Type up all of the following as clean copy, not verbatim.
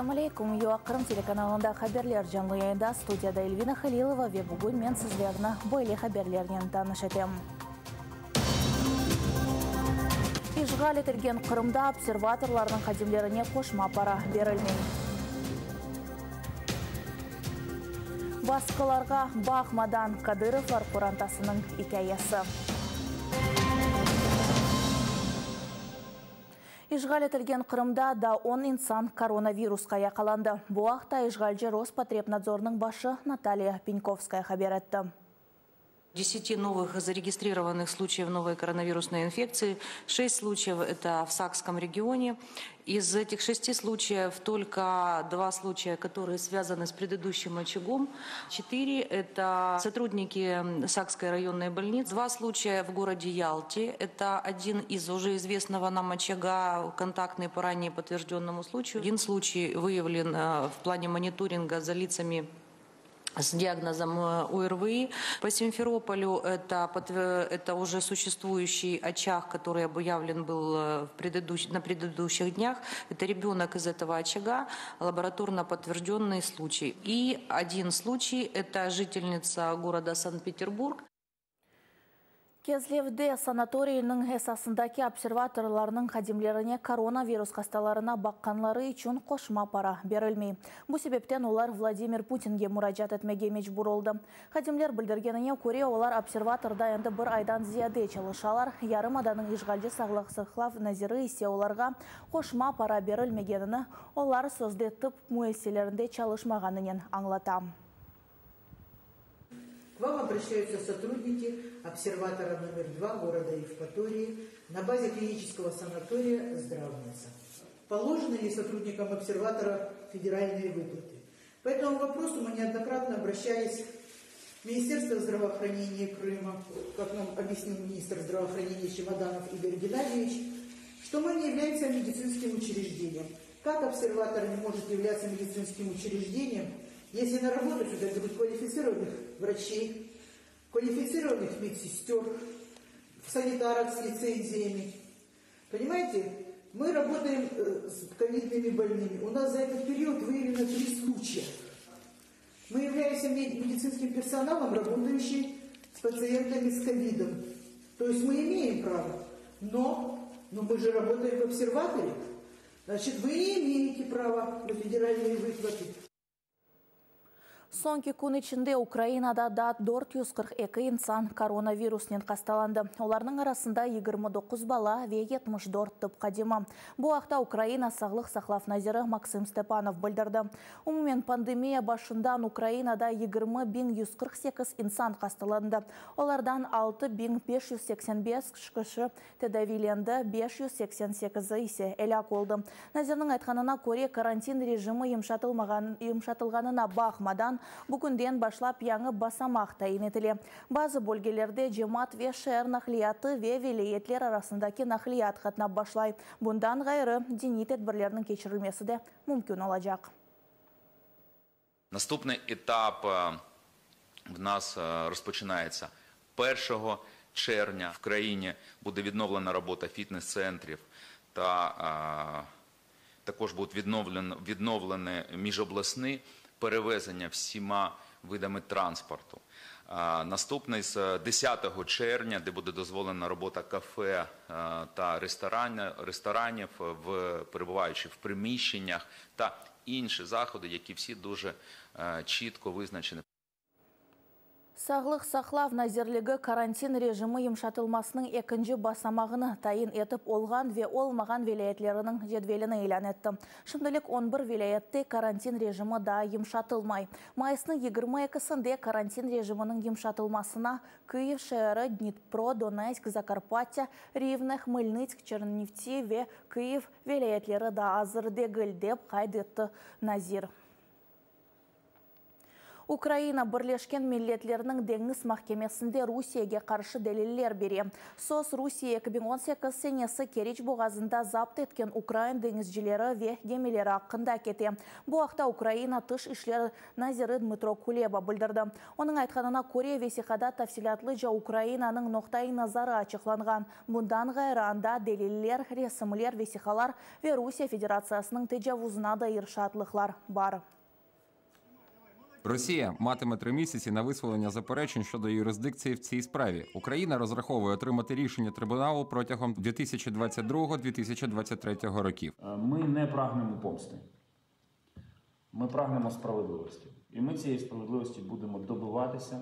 Ассаламу алейкум. Юақырым телеканалында хаберлер жанлы яйында студияда Эльвина Халилова ве бүгін мен сіздеріні бойлы хаберлерінен таныш етем. Ишғал етілген Қырымда обсерваторлардың қадимлеріне қошма пара берілмей. Басқаларға Бахмадан Кадыровлар қорантасының икаясы. Ишғал етілген Қырымда да 10 инсан коронавирусқа яқаланды. Бұл ақта Ишғалжы Роспотребнадзорның башы Наталья Пеньковская хабар етті. 10 новых зарегистрированных случаев новой коронавирусной инфекции. 6 случаев это в Сакском регионе. Из этих 6 случаев только 2 случая, которые связаны с предыдущим очагом. 4 это сотрудники Сакской районной больницы. 2 случая в городе Ялте. Это один из уже известного нам очага, контактный по ранее подтвержденному случаю. Один случай выявлен в плане мониторинга за лицами с диагнозом ОРВИ. По Симферополю это уже существующий очаг, который объявлен был на предыдущих днях. Это ребенок из этого очага, лабораторно подтвержденный случай. И один случай, это жительница города Санкт-Петербург. Кезлевде санаторийінің эсасындаки обсерваторларының қадимлеріне коронавирус қасталарына баққанлары үшін қошма пара берілмей. Бұл себептен олар Владимир Путинге мұражат етмеге мечбур oldu. Қадимлер білдіргеніне көре олар обсерваторда енді бір айдан зияде çalışалар. Ярым аданың Ишғалжы сағлық сықлав назиры есе оларға қошма пара берілмегеніне олар сөзде тып муэсселерінде çalışмағанынен аңлатам. К вам обращаются сотрудники обсерватора номер 2 города Евпатории на базе клинического санатория «Здравница». Положены ли сотрудникам обсерватора федеральные выплаты? По этому вопросу мы неоднократно обращались в Министерство здравоохранения Крыма, как нам объяснил министр здравоохранения Чемоданов Игорь Геннадьевич, что мы не являемся медицинским учреждением. Как обсерватор не может являться медицинским учреждением, если на работу сюда берут квалифицированных врачей, квалифицированных медсестер, санитаров с лицензиями? Понимаете, мы работаем с ковидными больными. У нас за этот период выявлено 3 случая. Мы являемся медицинским персоналом, работающим с пациентами с ковидом. То есть мы имеем право, но мы же работаем в обсерваторе. Значит, вы не имеете права на федеральные выплаты. Сонки күн ішінде Украинада да 442 инсан коронавируснен қасталанды. Оларның арасында 29 бала ве 74 түп қадима. Бұл ақта Украина сағлық сақлав назиры Максим Степанов білдірді. Умумен пандемия башындан Украинада 20.148 инсан қасталанды. Олардан 6.585 кішкіші тедавиленді, 588 исе әлі қолды. Назирның айтқанына көре карантин режимі емшатылғанына Бахмадан бүгінден башлап яңы басамақ тайын етіле. Базы бөлгелерде жемат ве шәр нақлияты ве велеетлер арасындаки нақлият қатнап башлай. Бұндан ғайры дини тәдбірлерінің кешірілмесі де мүмкін олacak. Наступний етап в нас розпочинається 1 червня. В країні буде відновлена робота фітнес-центрів та також будуть відновлені міжобласні перевезення всіма видами транспорту. Наступний з 10 червня, де буде дозволена робота кафе та ресторанів, перебуваючи в приміщеннях, та інші заходи, які всі дуже чітко визначені. Сағлық сақлав назирлігі карантин режимі емшатылмасының екінші басамағыны тайын етіп олған ве олмаған велеетлерінің жедвеліні илан етті. Шымдылық 11 велеетті карантин режимі да емшатылмай. Майысының 22-сінде карантин режимінің емшатылмасына Киев шәрі, Днепро, Донецк, Закарпаття, Ривне, Хмельницк, Чернівці ве Киев велеетлері да азыр дегіл деп қайдетті назир. Украина Бірлешкен Миллетлерінің деңіз махкемесінде Русияге қаршы дәлелдер бере. СОС Русия 2018 сенесі Керич боғазында запт еткен Украин деңізшілері ве гемелері ақында кете. Бұл ақта Украина тыш ішлер Назиры Дмитро Кулеба білдірді. Оның айтқанына Корея весиқада тафсилатлы жа Украинаның ноқтай назары ачықланған. Бұндан ғайранда дәлелдер, ресімлер, весиқалар ве Русия Федерациясының тежавузына да иршатлықлар бар. Росія матиме 3 місяці на висловлення заперечень щодо юрисдикції в цій справі. Україна розраховує отримати рішення трибуналу протягом 2022-2023 років. Ми не прагнемо помсти. Ми прагнемо справедливості. І ми цієї справедливості будемо добиватися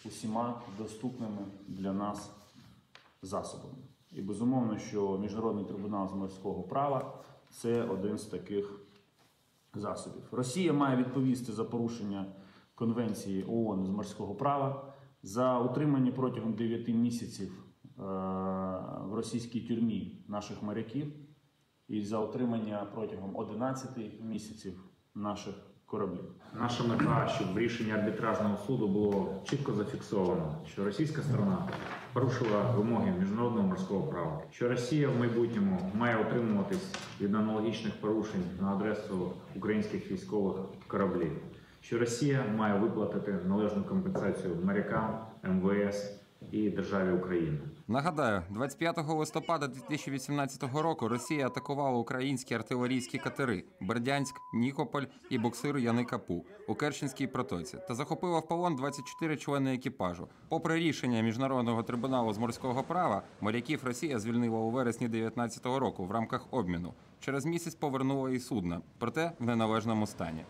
усіма доступними для нас засобами. І безумовно, що Міжнародний трибунал з морського права – це один з таких засобів. Росія має відповісти за порушення Конвенції ООН з морського права, за утримання протягом 9 місяців в російській тюрмі наших моряків і за утримання протягом 11 місяців наших кораблів. Наша мета, щоб в рішенні арбітражного суду було чітко зафіксовано, що російська сторона порушила вимоги міжнародного морського права, що Росія в майбутньому має утримуватись від аналогічних порушень на адресу українських військових кораблів, що Росія має виплатити належну компенсацію морякам, МВС і державі Україна. Нагадаю, 25 листопада 2018 року Росія атакувала українські артилерійські катери «Бердянськ», «Нікополь» і буксир Яни-Капу у Керченській протоці та захопила в полон 24 члени екіпажу. Попри рішення Міжнародного трибуналу з морського права, моряків Росія звільнила у вересні 2019 року в рамках обміну. Через місяць повернула і судна, проте в неналежному стані.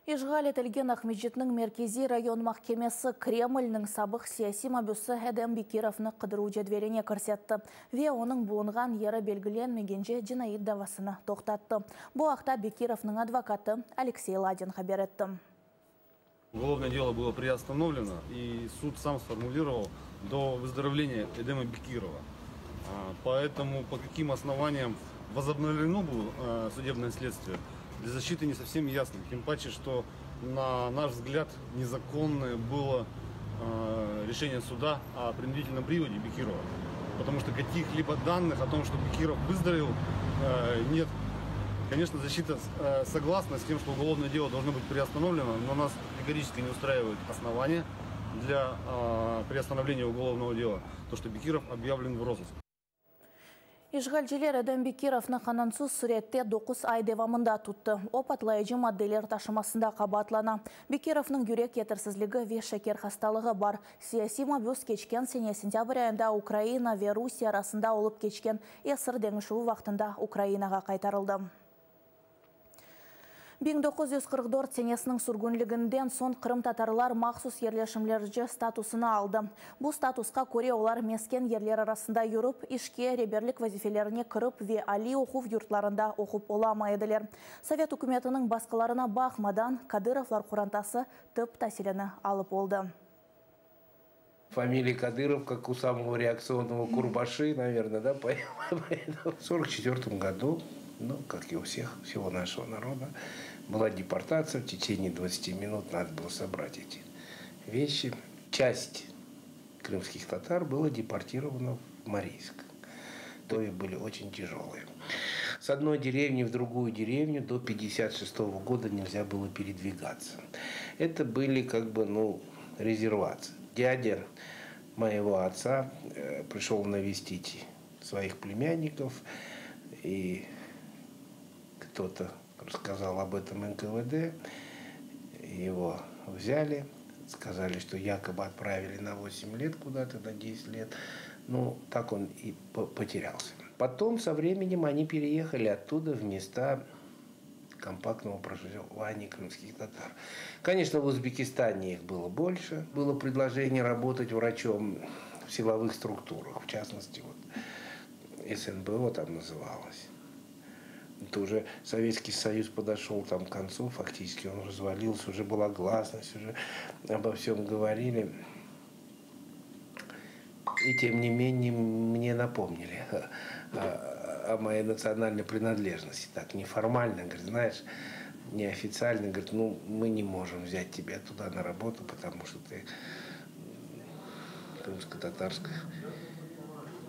Ишғал етілген Ахмеджетнің меркези район махкемесі Кремльнің сабық сияси мабюсы Эдем Бекировны қыдыру жедверіне көрсетті. Ве оның буынған ері белгіленмегенже жинайы давасыны тоқтатты. Бұл ақта Бекировның адвокаты Алексей Ладин хабар етті. Уголовное дело было приостановлено, и суд сам сформулировал до выздоровления Эдема Бекирова. Поэтому по каким основаниям возобновлено было судебное следствие, для защиты не совсем ясно. Тем паче, что, на наш взгляд, незаконное было решение суда о принудительном приводе Бекирова. Потому что каких-либо данных о том, что Бекиров выздоровел, нет. Конечно, защита согласна с тем, что уголовное дело должно быть приостановлено, но нас категорически не устраивают основания для приостановления уголовного дела. То, что Бекиров объявлен в розыск. Ишғалжелер Эдем Бекировны қанансыз сүретте 9 ай девамында тұтты. Опатлайыжы модделер ташымасында қабатлана. Бекировның жүрек етірсізлігі ве шекер хасталығы бар. Сияси мабюс кечкен сене сентябрь айында Украина ве Русия арасында олып кечкен есір деңішуі вақтында Украинаға қайтарылды. 1944 сенесінің сүргінлігінден сон Қырым татарлар мақсус ерлешімлерді статусына алды. Бұл статусқа көре олар мескен ерлер арасында юрып, ішке реберлік вазифелеріне кіріп ве али оқув юртларында оқып оламайдылер. Совет үкіметінің басқаларына бақмадан Кадыровлар құрантасы тып тәселені алып олды. Фамилия Кадыров, как у самого реакционного Курбаши, наверное, да, в 1944 году, ну, как и у всего нашего народа, была депортация. В течение 20 минут надо было собрать эти вещи. Часть крымских татар была депортирована в Марийск. То и были очень тяжелые. С одной деревни в другую деревню до 1956 года нельзя было передвигаться. Это были как бы, ну, резервации. Дядя моего отца пришел навестить своих племянников, и кто-то рассказал об этом НКВД, его взяли, сказали, что якобы отправили на 8 лет куда-то, на 10 лет. Ну, так он и потерялся. Потом со временем они переехали оттуда в места компактного проживания крымских татар. Конечно, в Узбекистане их было больше. Было предложение работать врачом в силовых структурах, в частности, вот СНБО там называлось. Это уже Советский Союз подошел там к концу, фактически он развалился, уже была гласность, уже обо всем говорили. И тем не менее мне напомнили о моей национальной принадлежности. Так неформально, говорит, знаешь, неофициально говорят, ну, мы не можем взять тебя туда на работу, потому что ты крымско-татарской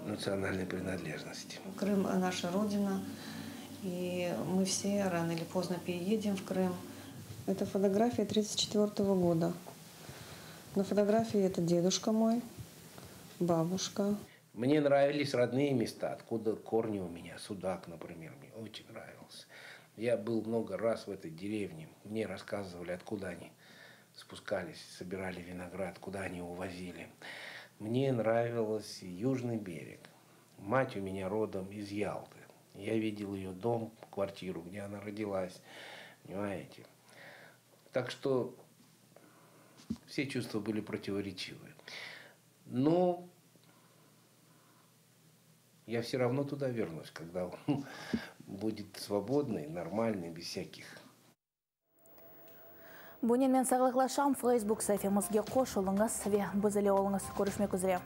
национальной принадлежности. Крым – наша родина, и мы все рано или поздно переедем в Крым. Это фотография 1934 года. На фотографии это дедушка мой, бабушка. Мне нравились родные места, откуда корни у меня. Судак, например, мне очень нравился. Я был много раз в этой деревне. Мне рассказывали, откуда они спускались, собирали виноград, куда они увозили. Мне нравился Южный берег. Мать у меня родом из Ялты. Я видел ее дом, квартиру, где она родилась. Понимаете? Так что все чувства были противоречивые. Но я все равно туда вернусь, когда он будет свободный, нормальный, без всяких. Бунин мен сағылықлашам Facebook сәйфемізге қош олыңыз ве бұзылы олыңыз көрішмек үзіре.